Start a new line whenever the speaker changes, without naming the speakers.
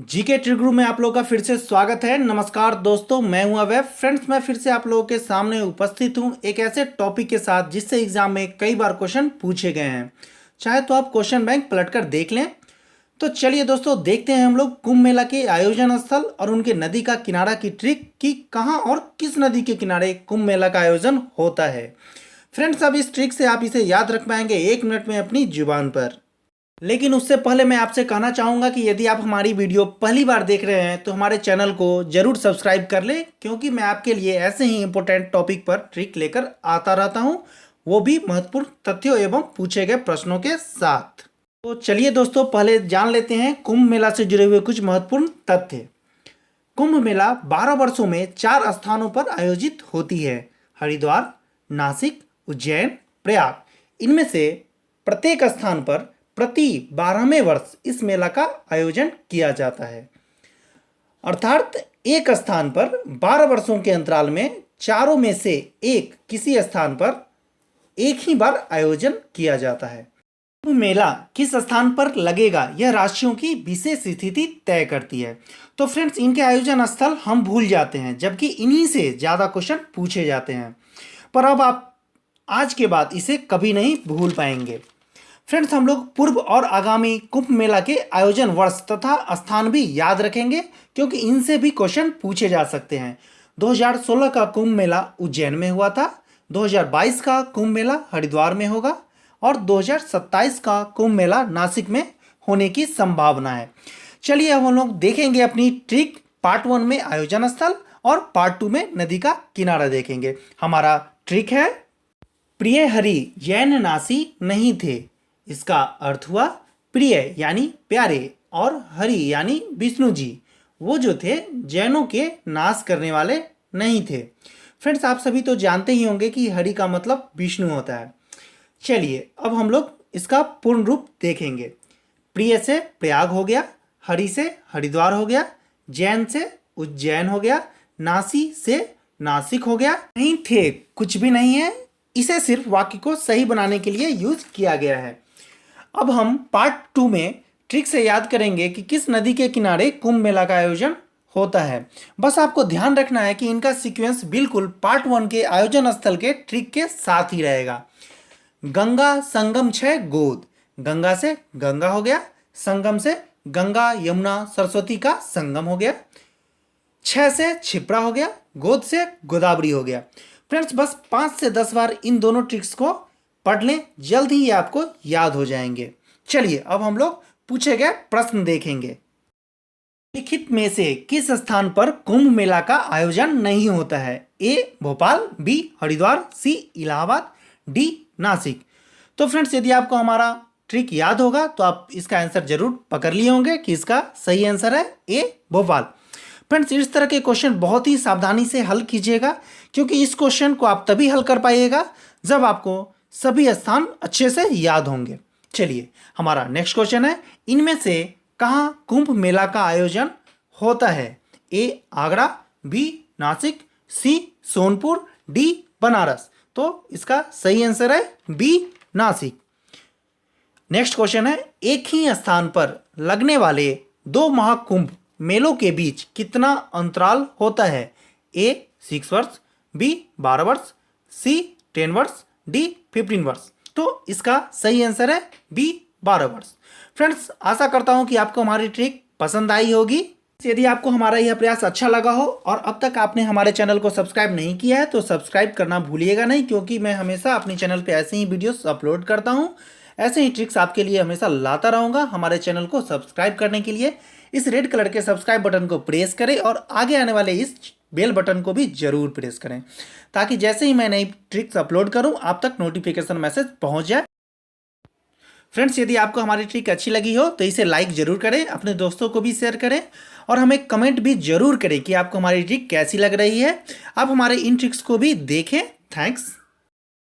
GK trick group में आप लोगों का फिर से स्वागत है। नमस्कार दोस्तों, मैं हूं अवैध। फ्रेंड्स, मैं फिर से आप लोगों के सामने उपस्थित हूं एक ऐसे टॉपिक के साथ जिससे एग्जाम में कई बार क्वेश्चन पूछे गए हैं। चाहे तो आप क्वेश्चन बैंक पलटकर देख लें। तो चलिए दोस्तों, देखते हैं हम लोग कुंभ मेला के आयोजन स्थल और उनके नदी का किनारा की ट्रिक कि कहाँ और किस नदी के किनारे कुंभ मेला का आयोजन होता है। फ्रेंड्स, अब इस ट्रिक से आप इसे याद रख पाएंगे 1 मिनट में अपनी जुबान पर। लेकिन उससे पहले मैं आपसे कहना चाहूँगा कि यदि आप हमारी वीडियो पहली बार देख रहे हैं तो हमारे चैनल को ज़रूर सब्सक्राइब कर लें, क्योंकि मैं आपके लिए ऐसे ही इंपॉर्टेंट टॉपिक पर ट्रिक लेकर आता रहता हूँ, वो भी महत्वपूर्ण तथ्यों एवं पूछे गए प्रश्नों के साथ। तो चलिए दोस्तों, पहले जान लेते हैं कुंभ मेला से जुड़े हुए कुछ महत्वपूर्ण तथ्य। कुंभ मेला 12 वर्षों में 4 स्थानों पर आयोजित होती है: हरिद्वार, नासिक, उज्जैन, प्रयाग। इनमें से प्रत्येक स्थान पर प्रति 12वें वर्ष इस मेला का आयोजन किया जाता है। अर्थात एक स्थान पर 12 वर्षों के अंतराल में चारों में से एक किसी स्थान पर एक ही बार आयोजन किया जाता है। कुंभ मेला किस स्थान पर लगेगा, यह राशियों की विशेष स्थिति तय करती है। तो फ्रेंड्स, इनके आयोजन स्थल हम भूल जाते हैं, जबकि इन्हीं से ज़्यादा क्वेश्चन पूछे जाते हैं। पर अब आप आज के बाद इसे कभी नहीं भूल पाएंगे। फ्रेंड्स, हम लोग पूर्व और आगामी कुंभ मेला के आयोजन वर्ष तथा स्थान भी याद रखेंगे, क्योंकि इनसे भी क्वेश्चन पूछे जा सकते हैं। 2016 का कुंभ मेला उज्जैन में हुआ था, 2022 का कुंभ मेला हरिद्वार में होगा और 2027 का कुंभ मेला नासिक में होने की संभावना है। चलिए अब हम लोग देखेंगे अपनी ट्रिक। पार्ट 1 में आयोजन स्थल और पार्ट 2 में नदी का किनारा देखेंगे। हमारा ट्रिक है: प्रिय हरि जैन नासी नहीं थे। इसका अर्थ हुआ प्रिय यानी प्यारे और हरि यानी विष्णु जी, वो जो थे जैनों के नाश करने वाले नहीं थे। फ्रेंड्स, आप सभी तो जानते ही होंगे कि हरि का मतलब विष्णु होता है। चलिए अब हम लोग इसका पूर्ण रूप देखेंगे। प्रिय से प्रयाग हो गया, हरि से हरिद्वार हो गया, जैन से उज्जैन हो गया, नासी से नासिक हो गया। नहीं थे कुछ भी नहीं है, इसे सिर्फ वाक्य को सही बनाने के लिए यूज किया गया है। अब हम पार्ट 2 में ट्रिक से याद करेंगे कि किस नदी के किनारे कुंभ मेला का आयोजन होता है। बस आपको ध्यान रखना है कि इनका सीक्वेंस बिल्कुल पार्ट 1 के आयोजन स्थल के ट्रिक के साथ ही रहेगा। गंगा संगम 6 गोद, गंगा से गंगा हो गया, संगम से गंगा यमुना सरस्वती का संगम हो गया, 6 से क्षिप्रा हो गया, गोद से गोदावरी हो गया। फ्रेंड्स, बस 5 से 10 बार इन दोनों ट्रिक्स को पढ़ लें, जल्द ही ये आपको याद हो जाएंगे। चलिए अब हम लोग पूछे गए प्रश्न देखेंगे। लिखित में से किस स्थान पर कुंभ मेला का आयोजन नहीं होता है? ए भोपाल, बी हरिद्वार, सी इलाहाबाद, डी नासिक। तो फ्रेंड्स, यदि आपको हमारा ट्रिक याद होगा तो आप इसका आंसर जरूर पकड़ लिए होंगे कि इसका सही आंसर है ए भोपाल। फ्रेंड्स, इस तरह के क्वेश्चन बहुत ही सावधानी से हल कीजिएगा, क्योंकि इस क्वेश्चन को आप तभी हल कर पाइएगा जब आपको सभी स्थान अच्छे से याद होंगे। चलिए हमारा नेक्स्ट क्वेश्चन है: इनमें से कहाँ कुंभ मेला का आयोजन होता है? ए आगरा, बी नासिक, सी सोनपुर, डी बनारस। तो इसका सही आंसर है बी नासिक। नेक्स्ट क्वेश्चन है: एक ही स्थान पर लगने वाले 2 महाकुंभ मेलों के बीच कितना अंतराल होता है? ए 6 वर्ष, बी 12 वर्ष, सी 10 वर्ष, डी 15 वर्ष। तो इसका सही आंसर है बी 12 वर्ष। फ्रेंड्स, आशा करता हूं कि आपको हमारी ट्रिक पसंद आई होगी। यदि आपको हमारा यह प्रयास अच्छा लगा हो और अब तक आपने हमारे चैनल को सब्सक्राइब नहीं किया है तो सब्सक्राइब करना भूलिएगा नहीं, क्योंकि मैं हमेशा अपने चैनल पे ऐसे ही वीडियोस अपलोड करता हूं। ऐसे ही ट्रिक्स आपके लिए हमेशा लाता रहूँगा। हमारे चैनल को सब्सक्राइब करने के लिए इस रेड कलर के सब्सक्राइब बटन को प्रेस करें और आगे आने वाले इस बेल बटन को भी जरूर प्रेस करें, ताकि जैसे ही मैं नई ट्रिक्स अपलोड करूं आप तक नोटिफिकेशन मैसेज पहुंच जाए। फ्रेंड्स, यदि आपको हमारी ट्रिक अच्छी लगी हो तो इसे लाइक जरूर करें, अपने दोस्तों को भी शेयर करें और हमें कमेंट भी जरूर करें कि आपको हमारी ट्रिक कैसी लग रही है। आप हमारे इन ट्रिक्स को भी देखें। थैंक्स।